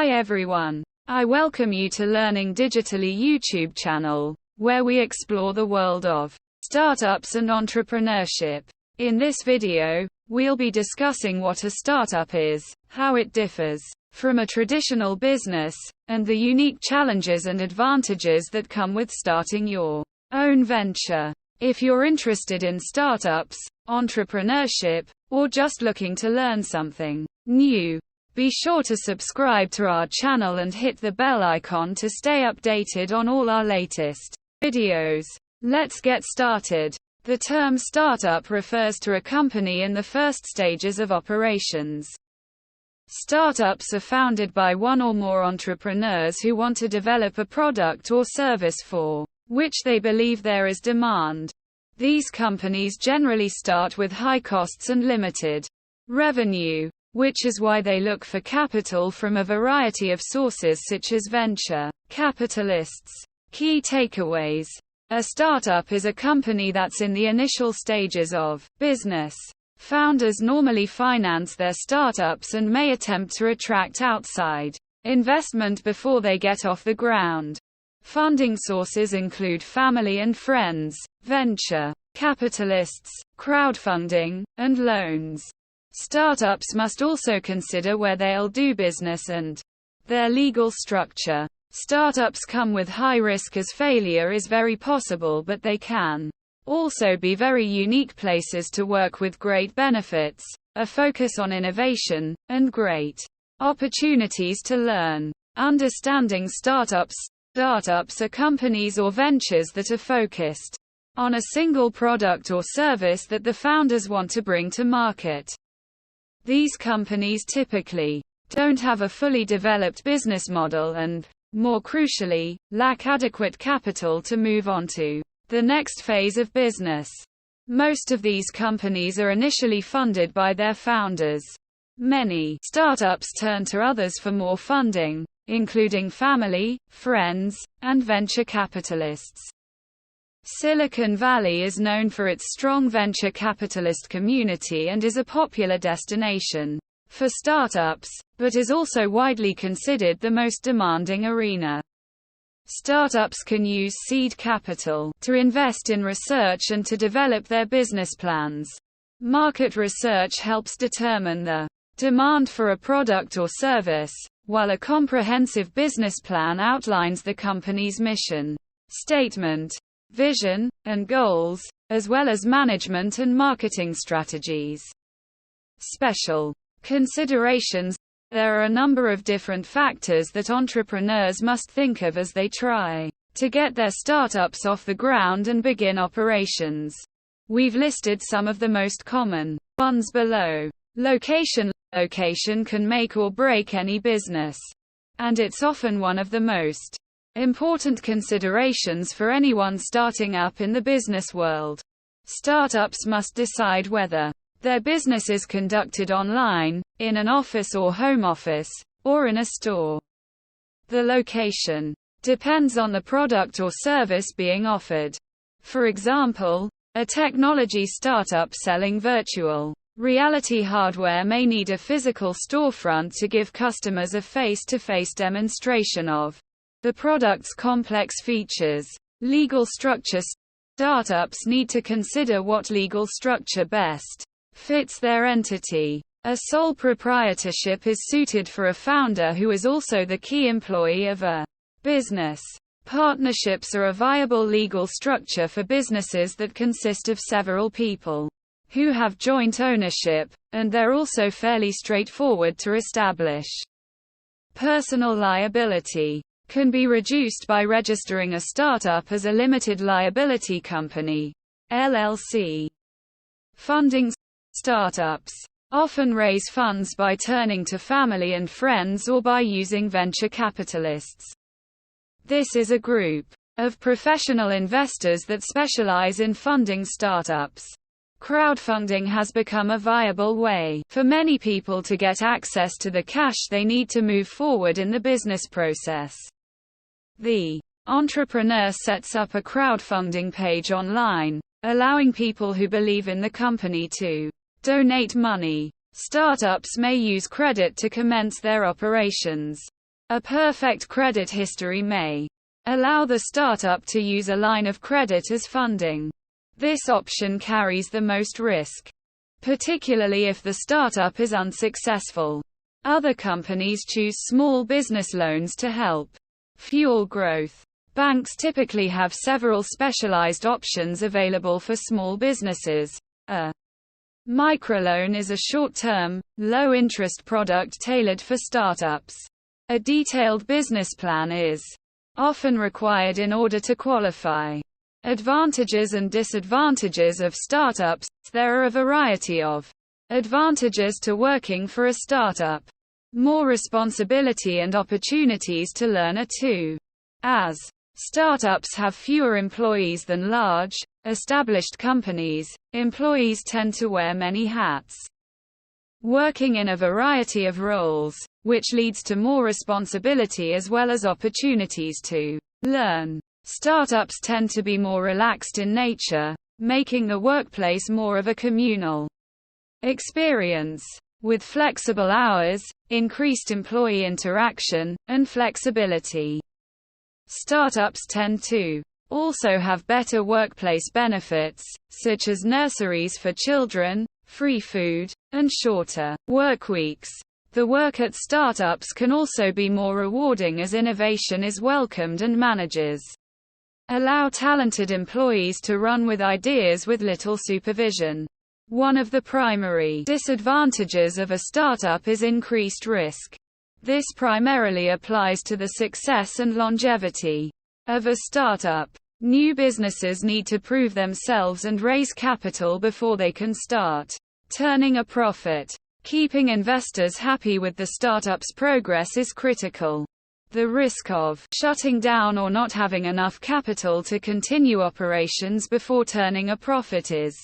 Hi everyone. I welcome you to Learning Digitally YouTube channel, where we explore the world of startups and entrepreneurship. In this video, we'll be discussing what a startup is, how it differs from a traditional business, and the unique challenges and advantages that come with starting your own venture. If you're interested in startups, entrepreneurship, or just looking to learn something new, be sure to subscribe to our channel and hit the bell icon to stay updated on all our latest videos. Let's get started. The term startup refers to a company in the first stages of operations. Startups are founded by one or more entrepreneurs who want to develop a product or service for which they believe there is demand. These companies generally start with high costs and limited revenue, which is why they look for capital from a variety of sources such as venture capitalists. Key takeaways. A startup is a company that's in the initial stages of business. Founders normally finance their startups and may attempt to attract outside investment before they get off the ground. Funding sources include family and friends, venture capitalists, crowdfunding, and loans. Startups must also consider where they'll do business and their legal structure. Startups come with high risk as failure is very possible, but they can also be very unique places to work with great benefits, a focus on innovation, and great opportunities to learn. Understanding startups. Startups are companies or ventures that are focused on a single product or service that the founders want to bring to market. These companies typically don't have a fully developed business model and, more crucially, lack adequate capital to move on to the next phase of business. Most of these companies are initially funded by their founders. Many startups turn to others for more funding, including family, friends, and venture capitalists. Silicon Valley is known for its strong venture capitalist community and is a popular destination for startups, but is also widely considered the most demanding arena. Startups can use seed capital to invest in research and to develop their business plans. Market research helps determine the demand for a product or service, while a comprehensive business plan outlines the company's mission statement, vision, and goals, as well as management and marketing strategies. Special considerations. There are a number of different factors that entrepreneurs must think of as they try to get their startups off the ground and begin operations. We've listed some of the most common ones below. Location. Location can make or break any business, and it's often one of the most important considerations for anyone starting up in the business world. Startups must decide whether their business is conducted online, in an office or home office, or in a store. The location depends on the product or service being offered. For example, a technology startup selling virtual reality hardware may need a physical storefront to give customers a face-to-face demonstration of the product's complex features. Legal structure. Startups need to consider what legal structure best fits their entity. A sole proprietorship is suited for a founder who is also the key employee of a business. Partnerships are a viable legal structure for businesses that consist of several people who have joint ownership, and they're also fairly straightforward to establish. Personal liability can be reduced by registering a startup as a limited liability company, LLC. Funding. Startups often raise funds by turning to family and friends or by using venture capitalists. This is a group of professional investors that specialize in funding startups. Crowdfunding has become a viable way for many people to get access to the cash they need to move forward in the business process. The entrepreneur sets up a crowdfunding page online, allowing people who believe in the company to donate money. Startups may use credit to commence their operations. A perfect credit history may allow the startup to use a line of credit as funding. This option carries the most risk, particularly if the startup is unsuccessful. Other companies choose small business loans to help fuel growth. Banks typically have several specialized options available for small businesses. A microloan is a short-term, low-interest product tailored for startups. A detailed business plan is often required in order to qualify. Advantages and disadvantages of startups. There are a variety of advantages to working for a startup. More responsibility and opportunities to learn are too. As startups have fewer employees than large, established companies, employees tend to wear many hats, working in a variety of roles, which leads to more responsibility as well as opportunities to learn. Startups tend to be more relaxed in nature, making the workplace more of a communal experience, with flexible hours, increased employee interaction, and flexibility. Startups tend to also have better workplace benefits, such as nurseries for children, free food, and shorter work weeks. The work at startups can also be more rewarding as innovation is welcomed and managers allow talented employees to run with ideas with little supervision. One of the primary disadvantages of a startup is increased risk. This primarily applies to the success and longevity of a startup. New businesses need to prove themselves and raise capital before they can start turning a profit. Keeping investors happy with the startup's progress is critical. The risk of shutting down or not having enough capital to continue operations before turning a profit is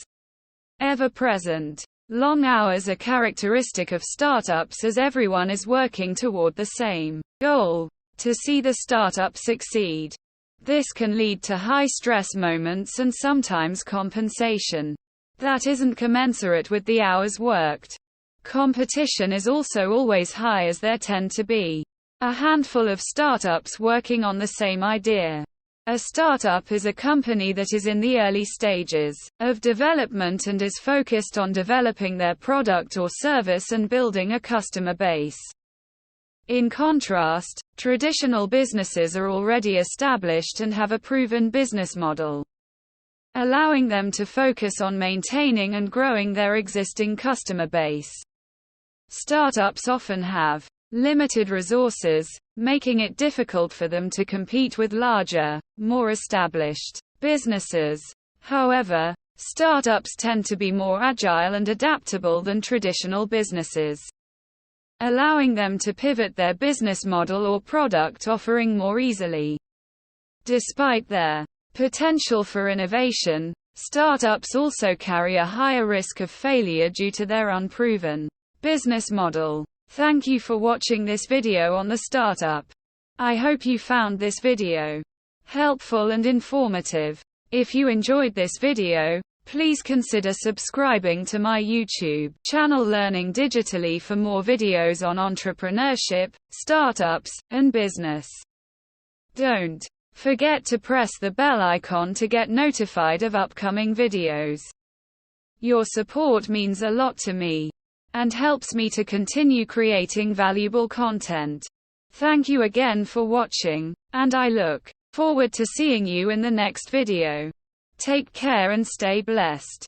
ever present. Long hours are characteristic of startups as everyone is working toward the same goal, to see the startup succeed. This can lead to high-stress moments and sometimes compensation that isn't commensurate with the hours worked. Competition is also always high as there tend to be a handful of startups working on the same idea. A startup is a company that is in the early stages of development and is focused on developing their product or service and building a customer base. In contrast, traditional businesses are already established and have a proven business model, allowing them to focus on maintaining and growing their existing customer base. Startups often have limited resources, making it difficult for them to compete with larger, more established businesses. However, startups tend to be more agile and adaptable than traditional businesses, allowing them to pivot their business model or product offering more easily. Despite their potential for innovation, startups also carry a higher risk of failure due to their unproven business model. Thank you for watching this video on the startup. I hope you found this video helpful and informative. If you enjoyed this video, please consider subscribing to my YouTube channel Learning Digitally for more videos on entrepreneurship, startups, and business. Don't forget to press the bell icon to get notified of upcoming videos. Your support means a lot to me and helps me to continue creating valuable content. Thank you again for watching, and I look forward to seeing you in the next video. Take care and stay blessed.